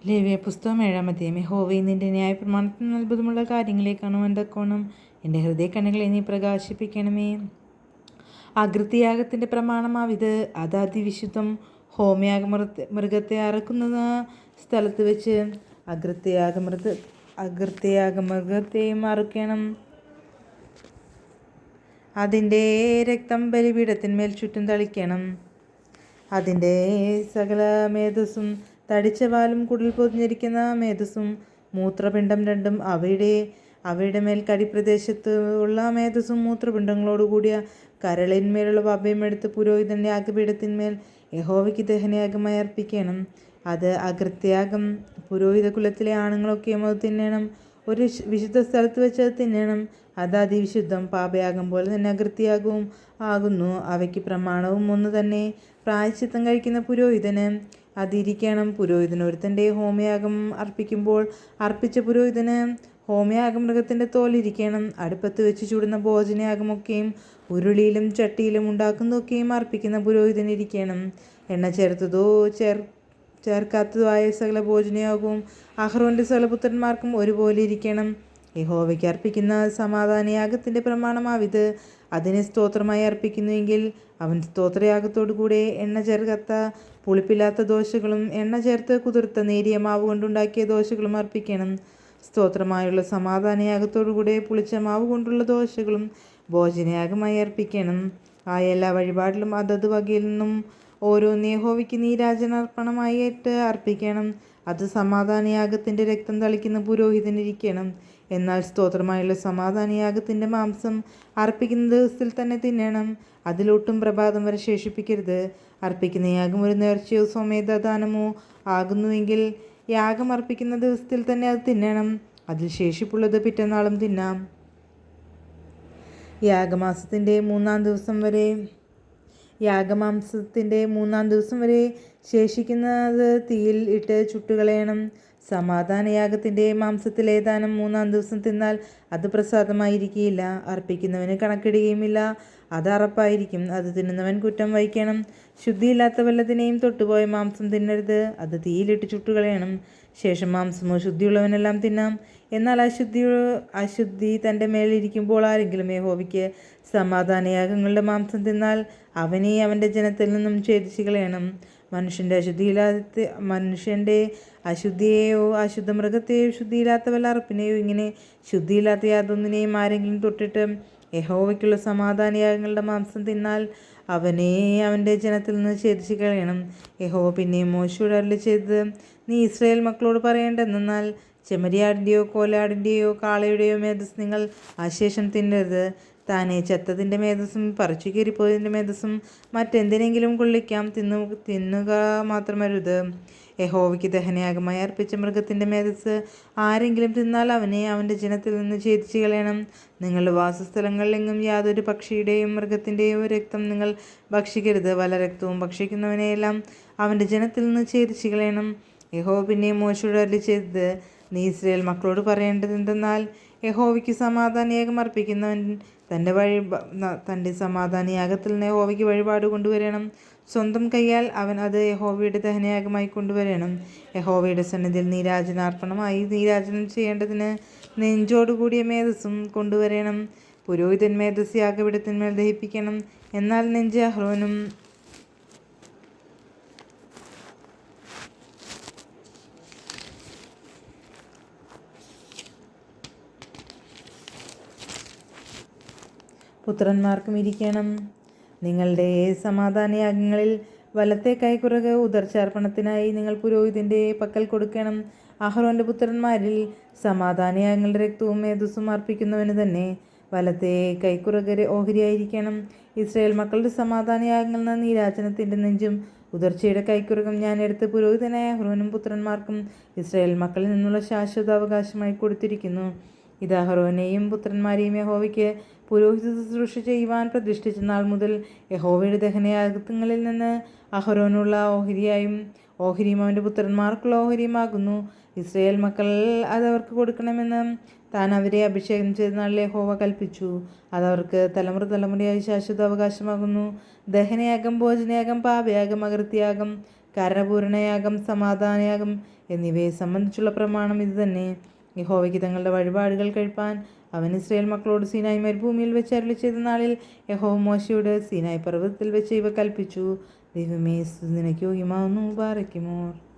ലേവ്യ പുസ്തകം 7-ാം അധ്യായം. യഹോവേ, നിന്റെ ന്യായപ്രമാണത്തിന് അത്ഭുതമുള്ള കാര്യങ്ങളെ കാണുവാൻ തക്കോണം എൻ്റെ ഹൃദയക്കണ്ണുകളെ നീ പ്രകാശിപ്പിക്കണമേ. അകൃത്യയാഗത്തിൻ്റെ പ്രമാണമാവിത്. അത് അതിവിശുദ്ധം. മൃഗത്തെ അറക്കുന്ന സ്ഥലത്ത് വെച്ച് അകൃത്യയാഗമൃഗത്തെയും അറുക്കണം. അതിൻ്റെ രക്തം ബലിപീഠത്തിന്മേൽ ചുറ്റും തളിക്കണം. അതിൻ്റെ സകല മേധസ്സും, തടിച്ച വാലും കുടൽ പൊതിഞ്ഞിരിക്കുന്ന മേധസ്സും, മൂത്രപിണ്ഡം രണ്ടും, അവയുടെ മേൽ കടിപ്രദേശത്ത് ഉള്ള മേധസ്സും മൂത്രപിണ്ഡങ്ങളോടുകൂടിയ കരളിന്മേലുള്ള പബയും എടുത്ത് പുരോഹിതൻ യാഗപീഠത്തിന്മേൽ യഹോവയ്ക്ക് ദഹനയാഗമായി അർപ്പിക്കണം. അത് അകൃത്യയാഗം. പുരോഹിത കുലത്തിലെ ആണുങ്ങളൊക്കെയും അത് തിന്നണം. ഒരു വിശുദ്ധ സ്ഥലത്ത് വെച്ച് അത് തിന്നണം. അത് അതിവിശുദ്ധം. പാപയാഗം പോലെ തന്നെ അകൃത്യയാഗവും ആകുന്നു. അവയ്ക്ക് പ്രമാണവും ഒന്ന് തന്നെ. പ്രായശ്ചിത്തം കഴിക്കുന്ന പുരോഹിതന് അതിരിക്കണം. പുരോഹിതൻ ഒരുത്തൻ്റെ ഹോമയാഗം അർപ്പിക്കുമ്പോൾ അർപ്പിച്ച പുരോഹിതന് ഹോമയാഗം മൃഗത്തിൻ്റെ തോലിരിക്കണം. അടുപ്പത്ത് വെച്ച് ചൂടുന്ന ഭോജനയാഗമൊക്കെയും ഉരുളിയിലും ചട്ടിയിലും ഉണ്ടാക്കുന്നതൊക്കെയും അർപ്പിക്കുന്ന പുരോഹിതനിരിക്കണം. എണ്ണ ചേർത്തതോ ചേർക്കാത്തതോ ആയ സകല ഭോജനയാഗവും അഹ്റോൻ്റെ സകല പുത്രന്മാർക്കും ഒരുപോലെ ഇരിക്കണം. യഹോവയ്ക്ക് അർപ്പിക്കുന്ന സമാധാനയാഗത്തിൻ്റെ പ്രമാണമാവിത്. അതിനെ സ്തോത്രമായി അർപ്പിക്കുന്നുവെങ്കിൽ അവൻ സ്തോത്രയാഗത്തോടു കൂടെ എണ്ണ ചേർക്കാത്ത പുളിപ്പില്ലാത്ത ദോശകളും എണ്ണ ചേർത്ത് കുതിർത്ത നേരിയ മാവ് കൊണ്ടുണ്ടാക്കിയ ദോശകളും അർപ്പിക്കണം. സ്തോത്രമായുള്ള സമാധാനയാഗത്തോടു കൂടെ പുളിച്ച മാവ് കൊണ്ടുള്ള ദോശകളും ഭോജനയാഗമായി അർപ്പിക്കണം. ആ എല്ലാ വഴിപാടിലും അതത് വകയിൽ നിന്നും ഓരോന്ന് യഹോവയ്ക്ക് നീരാജനാർപ്പണമായിട്ട് അർപ്പിക്കണം. അത് സമാധാനയാഗത്തിൻ്റെ രക്തം തളിക്കുന്ന പുരോഹിതനിരിക്കണം. എന്നാൽ സ്തോത്രമായുള്ള സമാധാനയാഗത്തിൻ്റെ മാംസം അർപ്പിക്കുന്ന ദിവസത്തിൽ തന്നെ തിന്നണം. അതിലൊട്ടും പ്രഭാതം വരെ ശേഷിപ്പിക്കരുത്. അർപ്പിക്കുന്ന യാഗം ഒരു നേർച്ചയോ സ്വമേധദാനമോ ആകുന്നുവെങ്കിൽ യാഗം അർപ്പിക്കുന്ന ദിവസത്തിൽ തന്നെ അത് തിന്നണം. അതിൽ ശേഷിപ്പുള്ളത് പിറ്റന്നാളും തിന്നാം. യാഗമാംസത്തിൻ്റെ മൂന്നാം ദിവസം വരെ ശേഷിക്കുന്നത് തീയിൽ ഇട്ട് ചുട്ടുകളയണം. സമാധാനയാഗത്തിൻ്റെ മാംസത്തിൽ ഏതാനും 3-ാം ദിവസം തിന്നാൽ അത് പ്രസാദമായിരിക്കുകയില്ല. അർപ്പിക്കുന്നവന് കണക്കിടുകയുമില്ല. അത് അറപ്പായിരിക്കും. അത് തിന്നുന്നവൻ കുറ്റം വഹിക്കണം. ശുദ്ധിയില്ലാത്ത വല്ലതിനെയും തൊട്ടുപോയ മാംസം തിന്നരുത്. അത് തീയിലിട്ട് ചുട്ടുകളയണം. ശേഷം മാംസമോ ശുദ്ധിയുള്ളവനെല്ലാം തിന്നാം. എന്നാൽ അശുദ്ധി തൻ്റെ മേലിരിക്കുമ്പോൾ ആരെങ്കിലും യഹോവയ്ക്ക് സമാധാനയാഗങ്ങളുടെ മാംസം തിന്നാൽ അവനെ അവൻ്റെ ജനത്തിൽ നിന്നും ഛേദിച്ച് കളയണം. മനുഷ്യൻ്റെ അശുദ്ധിയെയോ അശുദ്ധ മൃഗത്തെയോ ശുദ്ധിയില്ലാത്ത വല്ല അറപ്പിനെയോ ഇങ്ങനെ ശുദ്ധിയില്ലാത്ത യാതൊന്നിനെയും ആരെങ്കിലും തൊട്ടിട്ട് യഹോവയ്ക്കുള്ള സമാധാനയാഗങ്ങളുടെ മാംസം തിന്നാൽ അവനെ അവൻ്റെ ജനത്തിൽ നിന്ന് ഛേദിച്ച് കളയണം. യഹോവ പിന്നെയും മോശയോട് അരുളിച്ചെയ്തത്, നീ ഇസ്രായേൽ മക്കളോട് പറയേണ്ടതെന്നാൽ, ചെമ്മരിയാടിൻ്റെയോ കോലാടിൻ്റെയോ കാളയുടെയോ മേധസ് നിങ്ങൾ അശേഷം തിന്നരുത്. താനെ ചത്തതിൻ്റെ മേധസ്സും പറിച്ചു കയറിപ്പോയതിൻ്റെ മേധസ്സും മറ്റെന്തിനെങ്കിലും കൊള്ളിക്കാം. തിന്നുക മാത്രമരുത്. യഹോവയ്ക്ക് ദഹനയാഗമായി അർപ്പിച്ച മൃഗത്തിൻ്റെ മേധസ് ആരെങ്കിലും തിന്നാൽ അവനെ അവൻ്റെ ജനത്തിൽ നിന്ന് ഛേദിച്ച് കളയണം. നിങ്ങളുടെ വാസസ്ഥലങ്ങളിലെങ്ങും യാതൊരു പക്ഷിയുടെയും മൃഗത്തിൻ്റെയോ രക്തം നിങ്ങൾ ഭക്ഷിക്കരുത്. വല്ല രക്തവും ഭക്ഷിക്കുന്നവനെയെല്ലാം അവൻ്റെ ജനത്തിൽ നിന്ന് ഛേദിച്ച് കളയണം. യഹോവ പിന്നെ മോശയോട് അരുളിച്ചെയ്തത്, നീ ഇസ്രായേൽ മക്കളോട് പറയേണ്ടത് എന്തെന്നാൽ, യഹോവയ്ക്ക് സമാധാനയാഗം അർപ്പിക്കുന്നവൻ തൻ്റെ സമാധാനയാഗത്തിൽ നിന്ന് യഹോവയ്ക്ക് വഴിപാട് കൊണ്ടുവരണം. സ്വന്തം കൈയാൽ അവൻ അത് യഹോവയുടെ ദഹനയാഗമായി കൊണ്ടുവരണം. യഹോവയുടെ സന്നിധിയിൽ നീരാജനാർപ്പണമായി നീരാജനം ചെയ്യേണ്ടതിന് നെഞ്ചോടുകൂടിയ മേധസ്സും കൊണ്ടുവരണം. പുരോഹിതൻ മേധസ് യാഗപീഠത്തിന്മേൽ ദഹിപ്പിക്കണം. എന്നാൽ നെഞ്ച് അഹ്റോനും പുത്രന്മാർക്കും ഇരിക്കണം. നിങ്ങളുടെ സമാധാനയാഗങ്ങളിൽ വലത്തെ കൈക്കുറക് ഉദർച്ചാർപ്പണത്തിനായി നിങ്ങൾ പുരോഹിതൻ്റെ പക്കൽ കൊടുക്കണം. അഹ്റോൻ്റെ പുത്രന്മാരിൽ സമാധാനയാഗങ്ങളുടെ രക്തവും മേധസ്സും അർപ്പിക്കുന്നവന് തന്നെ വലത്തെ കൈക്കുറക് ഓഹരിയായിരിക്കണം. ഇസ്രായേൽ മക്കളുടെ സമാധാനയാഗങ്ങൾ നീരാജനത്തിൻ്റെ നെഞ്ചും ഉദർച്ചയുടെ കൈക്കുറകം ഞാൻ എടുത്ത് പുരോഹിതനായ അഹ്റോനും പുത്രന്മാർക്കും ഇസ്രായേൽ മക്കളിൽ നിന്നുള്ള ശാശ്വത അവകാശമായി കൊടുത്തിരിക്കുന്നു. ഇത് അഹ്റോനെയും പുത്രന്മാരെയും യഹോവയ്ക്ക് പുരോഹിത ശുശ്രൂഷ ചെയ്യുവാൻ പ്രതിഷ്ഠിച്ച നാൾ മുതൽ യഹോവയുടെ ദഹനയാഗങ്ങളിൽ നിന്ന് അഹ്റോനുള്ള ഓഹരിയും അവൻ്റെ പുത്രന്മാർക്കുള്ള ഓഹരിയുമാകുന്നു. ഇസ്രായേൽ മക്കൾ അതവർക്ക് കൊടുക്കണമെന്ന് താൻ അവരെ അഭിഷേകം ചെയ്ത നാളിൽ യഹോവ കൽപ്പിച്ചു. അതവർക്ക് തലമുറയായി ശാശ്വത അവകാശമാകുന്നു. ദഹനയാഗം, ഭോജനയാഗം, പാപയാഗം, അകൃത്യയാഗം, കാരണപൂരണയാഗം, സമാധാനയാഗം എന്നിവയെ സംബന്ധിച്ചുള്ള പ്രമാണം ഇത് തന്നെ. യഹോവയ്ക്ക് തങ്ങളുടെ വഴിപാടുകൾ കഴിപ്പാൻ അവൻ ഇസ്രായേൽ മക്കളോട് സീനായി മരുഭൂമിയിൽ വെച്ച് അരുളി ചെയ്ത നാളിൽ യഹോവ മോശയോട് സീനായി പർവ്വതത്തിൽ വെച്ച് ഇവ കൽപ്പിച്ചു. ദൈവമേ, സ്തുതി നിനക്ക് യോഗ്യമാവുന്നു. ബാറയ്ക്കുമോർ.